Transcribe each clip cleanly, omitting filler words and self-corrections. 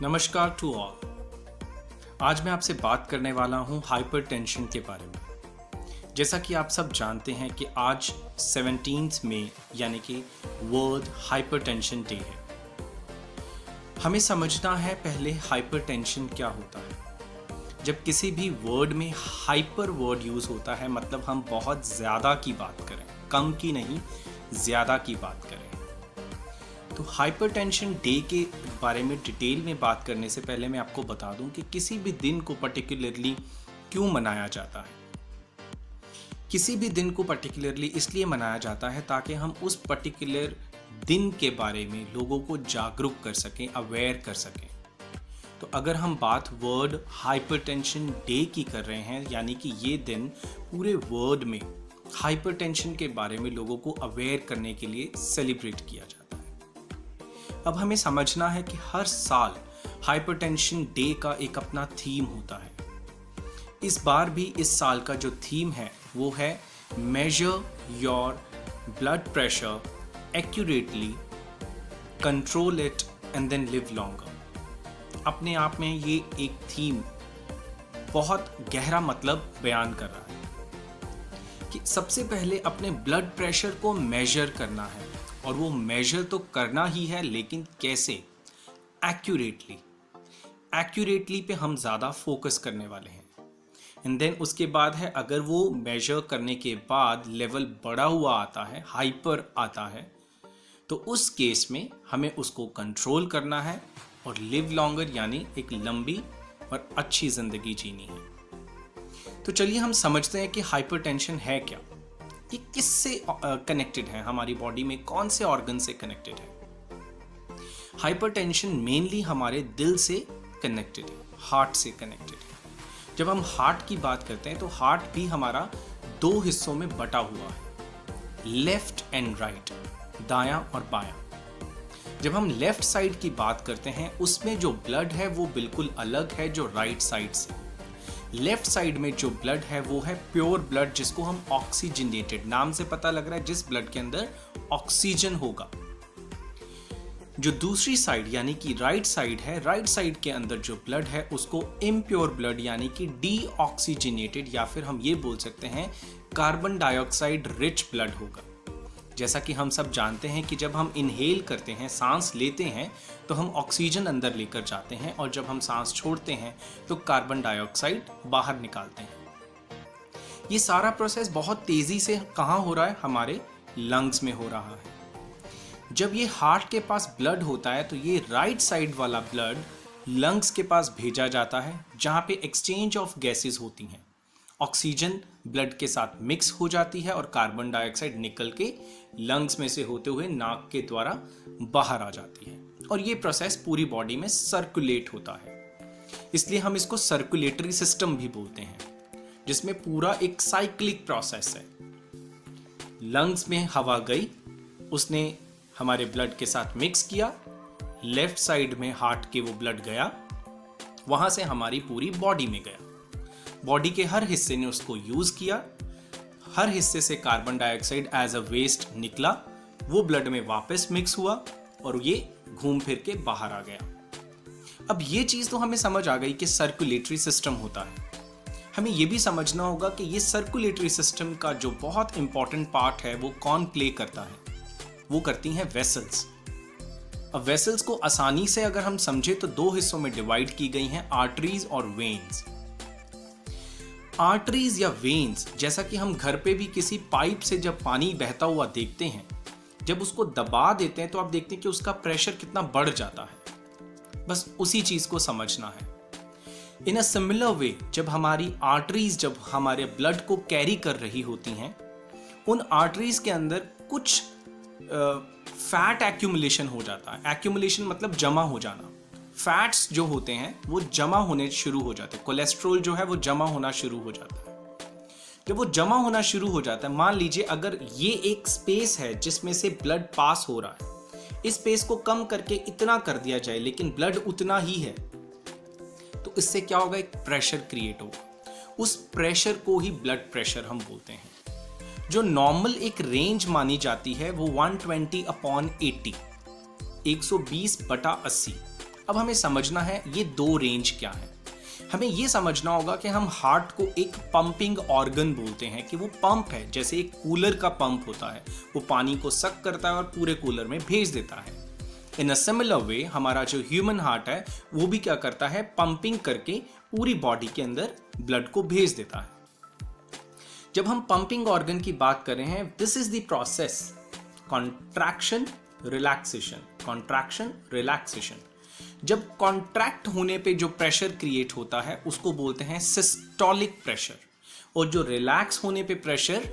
नमस्कार to all. आज मैं आपसे बात करने वाला हूँ हाइपरटेंशन के बारे में। जैसा कि आप सब जानते हैं कि आज 17 मई यानी कि वर्ल्ड हाइपरटेंशन डे है। हमें समझना है पहले हाइपरटेंशन क्या होता है। जब किसी भी वर्ड में हाइपर वर्ड यूज़ होता है मतलब हम बहुत ज़्यादा की बात करें, कम की नहीं, ज़्यादा की बात करें। तो हाइपरटेंशन डे के बारे में डिटेल में बात करने से पहले मैं आपको बता दूं कि किसी भी दिन को पर्टिकुलरली क्यों मनाया जाता है। किसी भी दिन को पर्टिकुलरली इसलिए मनाया जाता है ताकि हम उस पर्टिकुलर दिन के बारे में लोगों को जागरूक कर सकें, अवेयर कर सकें। तो अगर हम बात वर्ल्ड हाइपरटेंशन डे की कर रहे हैं यानी कि ये दिन पूरे वर्ल्ड में हाइपरटेंशन के बारे में लोगों को अवेयर करने के लिए सेलिब्रेट किया जाता है। अब हमें समझना है कि हर साल हाइपरटेंशन डे का एक अपना थीम होता है। इस बार भी इस साल का जो थीम है वो है measure your blood pressure accurately, control it and then live longer. अपने आप में ये एक थीम बहुत गहरा मतलब बयान कर रहा है कि सबसे पहले अपने ब्लड प्रेशर को मेजर करना है, और वो मेजर तो करना ही है, लेकिन कैसे? एक्यूरेटली पे हम ज़्यादा फोकस करने वाले हैं। एंड देन उसके बाद है, अगर वो मेजर करने के बाद लेवल बढ़ा हुआ आता है, हाइपर आता है, तो उस केस में हमें उसको कंट्रोल करना है और लिव लॉन्गर यानी एक लंबी और अच्छी ज़िंदगी जीनी है। तो चलिए हम समझते हैं कि हाइपरटेंशन है क्या, ये किससे कनेक्टेड है, हमारी बॉडी में कौन से ऑर्गन से कनेक्टेड है। हाइपरटेंशन मेनली हमारे दिल से कनेक्टेड है, हार्ट से कनेक्टेड है। जब हम हार्ट की बात करते हैं तो हार्ट भी हमारा दो हिस्सों में बटा हुआ है, लेफ्ट एंड राइट, दायां और बायां। जब हम लेफ्ट साइड की बात करते हैं उसमें जो ब्लड है वो बिल्कुल अलग है जो राइट साइड से। लेफ्ट साइड में जो ब्लड है वो है प्योर ब्लड, जिसको हम ऑक्सीजनेटेड, नाम से पता लग रहा है जिस ब्लड के अंदर ऑक्सीजन होगा। जो दूसरी साइड यानी कि राइट साइड है, राइट साइड के अंदर जो ब्लड है उसको इम्प्योर ब्लड यानी कि डीऑक्सीजनेटेड, या फिर हम ये बोल सकते हैं कार्बन डाइऑक्साइड रिच ब्लड होगा। जैसा कि हम सब जानते हैं कि जब हम इनहेल करते हैं, सांस लेते हैं, तो हम ऑक्सीजन अंदर लेकर जाते हैं, और जब हम सांस छोड़ते हैं तो कार्बन डाइऑक्साइड बाहर निकालते हैं। ये सारा प्रोसेस बहुत तेज़ी से कहाँ हो रहा है? हमारे लंग्स में हो रहा है। जब ये हार्ट के पास ब्लड होता है तो ये राइट साइड वाला ब्लड लंग्स के पास भेजा जाता है, जहाँ पे एक्सचेंज ऑफ गैसेस होती हैं। ऑक्सीजन ब्लड के साथ मिक्स हो जाती है और कार्बन डाइऑक्साइड निकल के लंग्स में से होते हुए नाक के द्वारा बाहर आ जाती है, और ये प्रोसेस पूरी बॉडी में सर्कुलेट होता है। इसलिए हम इसको सर्कुलेटरी सिस्टम भी बोलते हैं, जिसमें पूरा एक साइक्लिक प्रोसेस है। लंग्स में हवा गई, उसने हमारे ब्लड के साथ मिक्स किया, लेफ्ट साइड में हार्ट के वो ब्लड गया, वहां से हमारी पूरी बॉडी में गया। बॉडी के हर हिस्से ने उसको यूज किया, हर हिस्से से carbon dioxide as a waste निकला, वो ब्लड में वापस मिक्स हुआ और ये घूम फिर के बाहर आ गया। अब ये चीज तो हमें समझ आ गई कि सर्कुलेटरी सिस्टम होता है। हमें ये भी समझना होगा कि ये सर्कुलेटरी सिस्टम का जो बहुत इंपॉर्टेंट पार्ट है वो कौन प्ले करता है? वो करती हैं वेसल्स। अब वेसल्स को आसानी से अगर हम समझे तो दो हिस्सों में डिवाइड की गई हैं, आर्टरीज और वेन्स। आर्टरीज या वेन्स, जैसा कि हम घर पे भी किसी पाइप से जब पानी बहता हुआ देखते हैं, जब उसको दबा देते हैं तो आप देखते हैं कि उसका प्रेशर कितना बढ़ जाता है। बस उसी चीज को समझना है। इन अ सिमिलर वे, जब हमारी आर्टरीज जब हमारे ब्लड को कैरी कर रही होती हैं, उन आर्टरीज के अंदर कुछ फैट एक्यूमुलेशन हो जाता है। एक्यूमुलेशन मतलब जमा हो जाना। फैट्स जो होते हैं वो जमा होने शुरू हो जाते हैं, कोलेस्ट्रॉल जो है वो जमा होना शुरू हो जाता है। जब वो जमा होना शुरू हो जाता है, मान लीजिए अगर ये एक स्पेस है जिसमें से ब्लड पास हो रहा है, इस स्पेस को कम करके इतना कर दिया जाए लेकिन ब्लड उतना ही है, तो इससे क्या होगा? एक प्रेशर क्रिएट होगा। उस प्रेशर को ही ब्लड प्रेशर हम बोलते हैं। जो नॉर्मल एक रेंज मानी जाती है वो 120/80, 120/80। अब हमें समझना है ये दो रेंज क्या है। हमें ये समझना होगा कि हम हार्ट को एक पंपिंग ऑर्गन बोलते हैं, कि वो पंप है, जैसे एक कूलर का पंप होता है, वो पानी को सक करता है और पूरे कूलर में भेज देता है। इन अ सिमिलर वे हमारा जो ह्यूमन हार्ट है वो भी क्या करता है, पंपिंग करके पूरी बॉडी के अंदर ब्लड को भेज देता है। जब हम पंपिंग ऑर्गन की बात कर रहे हैं, this is the process contraction relaxation, contraction relaxation. जब कॉन्ट्रैक्ट होने पे जो प्रेशर क्रिएट होता है उसको बोलते हैं सिस्टोलिक प्रेशर, और जो रिलैक्स होने पे प्रेशर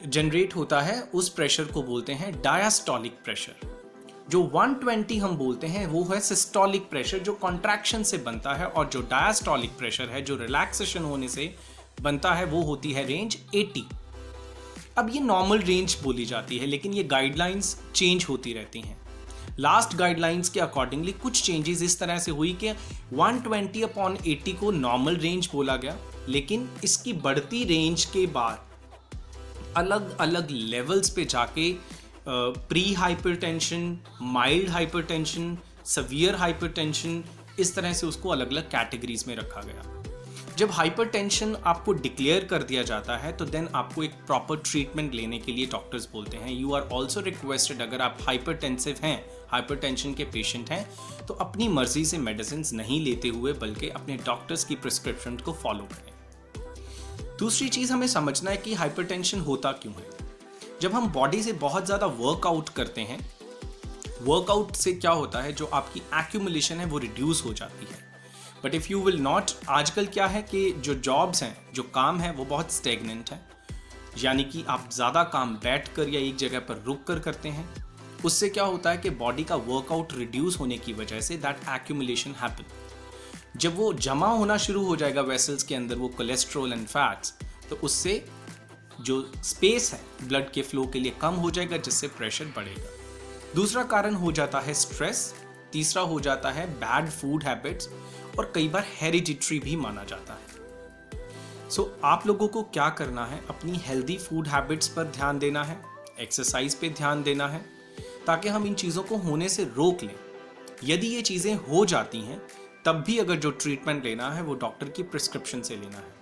जनरेट होता है उस प्रेशर को बोलते हैं डायस्टोलिक प्रेशर। जो 120 हम बोलते हैं वो है सिस्टोलिक प्रेशर जो कॉन्ट्रैक्शन से बनता है, और जो डायस्टोलिक प्रेशर है जो रिलैक्सेशन होने से बनता है वो होती है रेंज 80। अब ये नॉर्मल रेंज बोली जाती है, लेकिन ये गाइडलाइंस चेंज होती रहती हैं। लास्ट गाइडलाइंस के अकॉर्डिंगली कुछ चेंजेस इस तरह से हुई कि 120/80 को नॉर्मल रेंज बोला गया, लेकिन इसकी बढ़ती रेंज के बाद अलग अलग लेवल्स पे जाके pre hypertension, mild hypertension, severe hypertension, इस तरह से उसको अलग अलग कैटेगरीज में रखा गया। जब हाइपरटेंशन आपको डिक्लेयर कर दिया जाता है तो देन आपको एक प्रॉपर ट्रीटमेंट लेने के लिए डॉक्टर्स बोलते हैं। यू आर ऑल्सो रिक्वेस्टेड, अगर आप हाइपरटेंसिव हैं, हाइपरटेंशन के पेशेंट हैं, तो अपनी मर्जी से मेडिसिन नहीं लेते हुए बल्कि अपने डॉक्टर्स की प्रिस्क्रिप्शन को फॉलो करें। दूसरी चीज़ हमें समझना है कि हाइपरटेंशन होता क्यों है। जब हम बॉडी से बहुत ज़्यादा वर्कआउट करते हैं, वर्कआउट से क्या होता है, जो आपकी एक्यूमुलेशन है वो रिड्यूस हो जाती है। But if you will not, आजकल क्या है कि जो जॉब्स हैं, जो काम है वो बहुत स्टेगनेंट है, यानी कि आप ज़्यादा काम बैठ कर या एक जगह पर रुक कर करते हैं। उससे क्या होता है कि बॉडी का वर्कआउट रिड्यूस होने की वजह से दैट एक्यूमुलेशन हैपन, जब वो जमा होना शुरू हो जाएगा वेसल्स के अंदर, वो कोलेस्ट्रॉल एंड फैट्स, तो उससे जो स्पेस है ब्लड के फ्लो के लिए कम हो जाएगा, जिससे प्रेशर बढ़ेगा। दूसरा कारण हो जाता है स्ट्रेस, तीसरा हो जाता है बैड फूड हैबिट्स, और कई बार हेरिडिटरी भी माना जाता है। सो आप लोगों को क्या करना है, अपनी हेल्दी फूड हैबिट्स पर ध्यान देना है, एक्सरसाइज पे ध्यान देना है, ताकि हम इन चीज़ों को होने से रोक लें। यदि ये चीज़ें हो जाती हैं तब भी अगर जो ट्रीटमेंट लेना है वो डॉक्टर की प्रिस्क्रिप्शन से लेना है।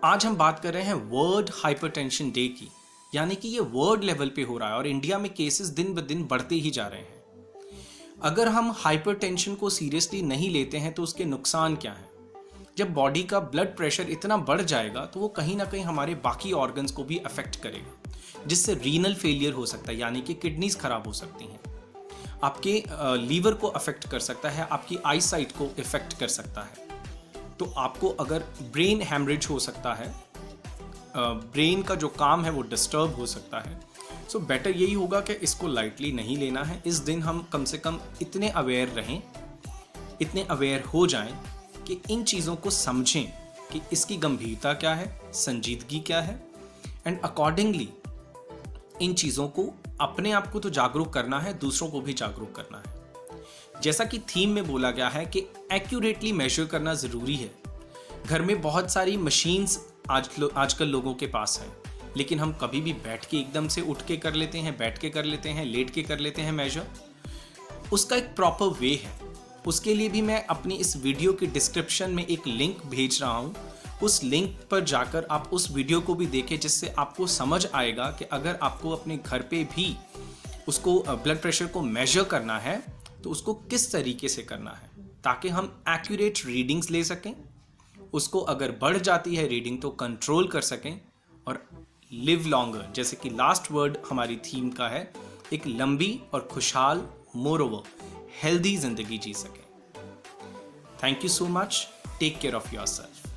आज हम बात कर रहे हैं वर्ल्ड हाइपरटेंशन डे की, यानी कि ये वर्ल्ड लेवल पे हो रहा है और इंडिया में केसेस दिन ब दिन बढ़ते ही जा रहे हैं। अगर हम हाइपरटेंशन को सीरियसली नहीं लेते हैं तो उसके नुकसान क्या हैं? जब बॉडी का ब्लड प्रेशर इतना बढ़ जाएगा तो वो कहीं ना कहीं हमारे बाकी ऑर्गन्स को भी अफेक्ट करेगा, जिससे रीनल फेलियर हो सकता है, यानी कि किडनीज खराब हो सकती हैं, आपके लीवर को अफेक्ट कर सकता है, आपकी आई साइट को इफेक्ट कर सकता है। तो आपको अगर ब्रेन हैमरेज हो सकता है, ब्रेन का जो काम है वो डिस्टर्ब हो सकता है। सो बेटर यही होगा कि इसको लाइटली नहीं लेना है। इस दिन हम कम से कम इतने अवेयर रहें, इतने अवेयर हो जाएं कि इन चीज़ों को समझें कि इसकी गंभीरता क्या है, संजीदगी क्या है, एंड अकॉर्डिंगली इन चीज़ों को अपने आप को तो जागरूक करना है, दूसरों को भी जागरूक करना है। जैसा कि थीम में बोला गया है कि एक्यूरेटली मेजर करना ज़रूरी है। घर में बहुत सारी मशीन्स आजकल लोगों के पास हैं, लेकिन हम कभी भी बैठ के एकदम से उठ के कर लेते हैं, बैठ के कर लेते हैं, लेट के कर लेते हैं मेजर। उसका एक प्रॉपर वे है। उसके लिए भी मैं अपनी इस वीडियो की डिस्क्रिप्शन में एक लिंक भेज रहा हूँ। उस लिंक पर जाकर आप उस वीडियो को भी देखें, जिससे आपको समझ आएगा कि अगर आपको अपने घर पे भी उसको ब्लड प्रेशर को मेजर करना है तो उसको किस तरीके से करना है, ताकि हम एक्यूरेट रीडिंग्स ले सकें, उसको अगर बढ़ जाती है रीडिंग तो कंट्रोल कर सकें, और लिव लॉन्गर, जैसे कि लास्ट वर्ड हमारी थीम का है, एक लंबी और खुशहाल, मोरओवर हेल्दी जिंदगी जी सकें। Thank you so much. Take care of yourself.